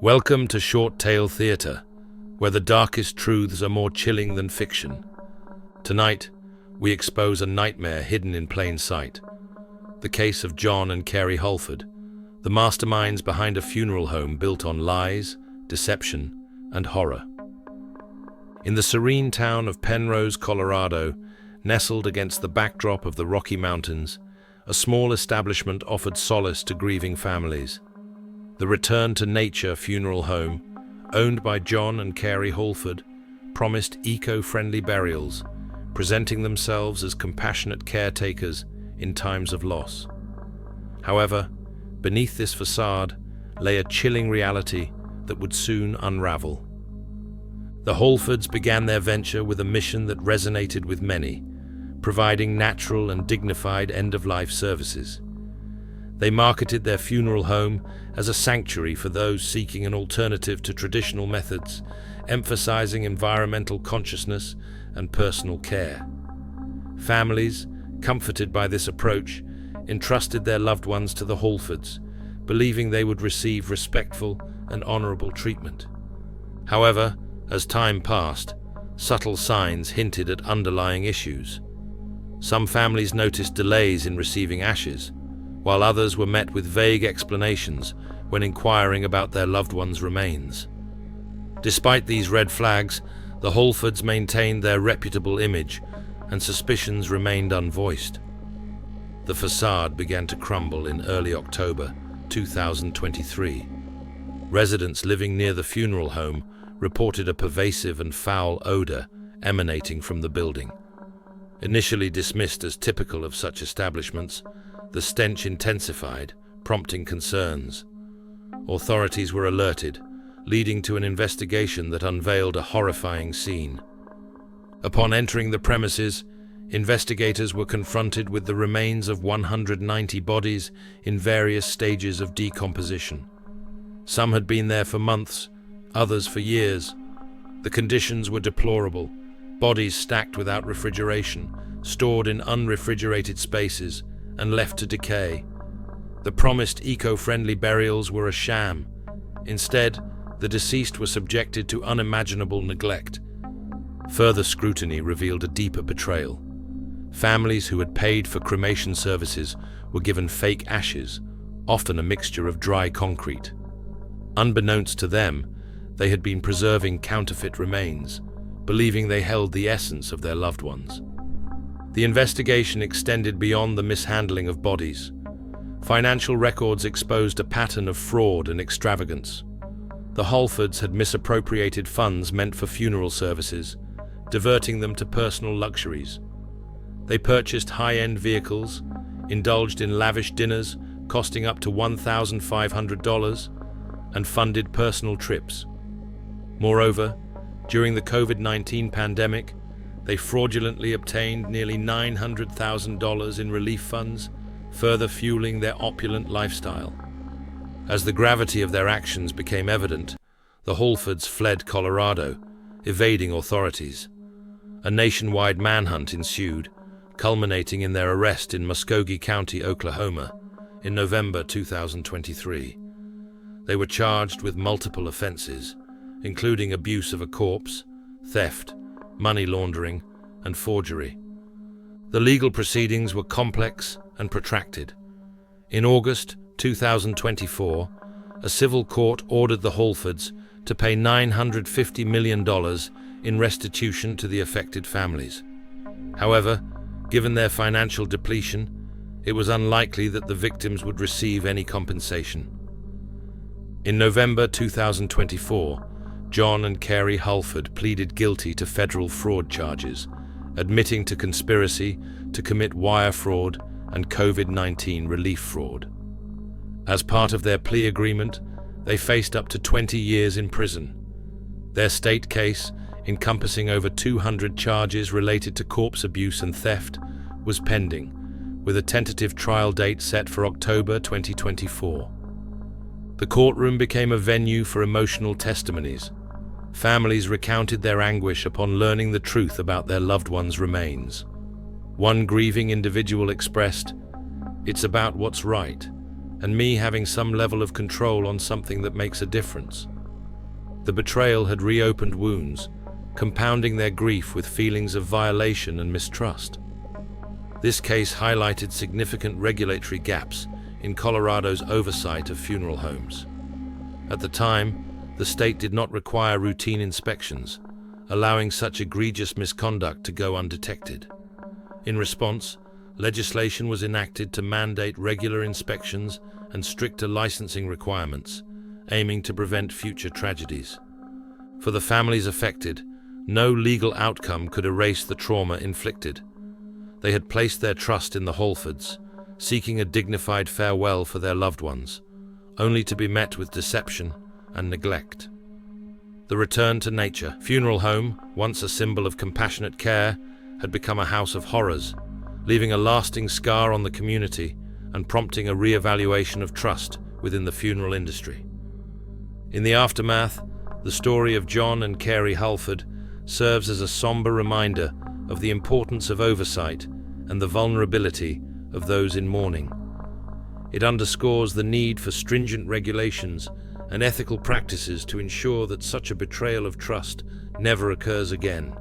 Welcome to Short Tale Theatre, where the darkest truths are more chilling than fiction. Tonight, we expose a nightmare hidden in plain sight. The case of John and Carrie Halford, the masterminds behind a funeral home built on lies, deception, and horror. In the serene town of Penrose, Colorado, nestled against the backdrop of the Rocky Mountains, a small establishment offered solace to grieving families. The Return to Nature funeral home, owned by John and Carrie Halford, promised eco-friendly burials, presenting themselves as compassionate caretakers in times of loss. However, beneath this facade lay a chilling reality that would soon unravel. The Halfords began their venture with a mission that resonated with many, providing natural and dignified end-of-life services. They marketed their funeral home as a sanctuary for those seeking an alternative to traditional methods, emphasizing environmental consciousness and personal care. Families, comforted by this approach, entrusted their loved ones to the Halfords, believing they would receive respectful and honorable treatment. However, as time passed, subtle signs hinted at underlying issues. Some families noticed delays in receiving ashes, while others were met with vague explanations when inquiring about their loved ones' remains. Despite these red flags, the Halfords maintained their reputable image, and suspicions remained unvoiced. The facade began to crumble in early October 2023. Residents living near the funeral home reported a pervasive and foul odor emanating from the building. Initially dismissed as typical of such establishments, the stench intensified, prompting concerns. Authorities were alerted, leading to an investigation that unveiled a horrifying scene. Upon entering the premises, investigators were confronted with the remains of 190 bodies in various stages of decomposition. Some had been there for months, others for years. The conditions were deplorable, bodies stacked without refrigeration, stored in unrefrigerated spaces, and left to decay. The promised eco-friendly burials were a sham. Instead, the deceased were subjected to unimaginable neglect. Further scrutiny revealed a deeper betrayal. Families who had paid for cremation services were given fake ashes, often a mixture of dry concrete. Unbeknownst to them, they had been preserving counterfeit remains, believing they held the essence of their loved ones. The investigation extended beyond the mishandling of bodies. Financial records exposed a pattern of fraud and extravagance. The Halfords had misappropriated funds meant for funeral services, diverting them to personal luxuries. They purchased high-end vehicles, indulged in lavish dinners costing up to $1,500, and funded personal trips. Moreover, during the COVID-19 pandemic, they fraudulently obtained nearly $900,000 in relief funds, further fueling their opulent lifestyle. As the gravity of their actions became evident, the Halfords fled Colorado, evading authorities. A nationwide manhunt ensued, culminating in their arrest in Muskogee County, Oklahoma, in November 2023. They were charged with multiple offenses, including abuse of a corpse, theft, money laundering, and forgery. The legal proceedings were complex and protracted. In August 2024, a civil court ordered the Halfords to pay $950 million in restitution to the affected families. However, given their financial depletion, it was unlikely that the victims would receive any compensation. In November 2024, John and Carrie Halford pleaded guilty to federal fraud charges, admitting to conspiracy to commit wire fraud and COVID-19 relief fraud. As part of their plea agreement, they faced up to 20 years in prison. Their state case, encompassing over 200 charges related to corpse abuse and theft, was pending, with a tentative trial date set for October 2024. The courtroom became a venue for emotional testimonies. Families recounted their anguish upon learning the truth about their loved ones' remains. One grieving individual expressed, "It's about what's right. and me having some level of control on something that makes a difference. The betrayal had reopened wounds, compounding their grief with feelings of violation and mistrust. This case highlighted significant regulatory gaps in Colorado's oversight of funeral homes. At the time, the state did not require routine inspections, allowing such egregious misconduct to go undetected. In response, legislation was enacted to mandate regular inspections and stricter licensing requirements, aiming to prevent future tragedies. For the families affected, no legal outcome could erase the trauma inflicted. They had placed their trust in the Halfords, seeking a dignified farewell for their loved ones, only to be met with deception and neglect. The return to nature funeral home, once a symbol of compassionate care, had become a house of horrors, leaving a lasting scar on the community and prompting a re-evaluation of trust within the funeral industry. In the aftermath, the story of John and Carrie Halford serves as a somber reminder of the importance of oversight and the vulnerability of those in mourning. It underscores the need for stringent regulations and ethical practices to ensure that such a betrayal of trust never occurs again.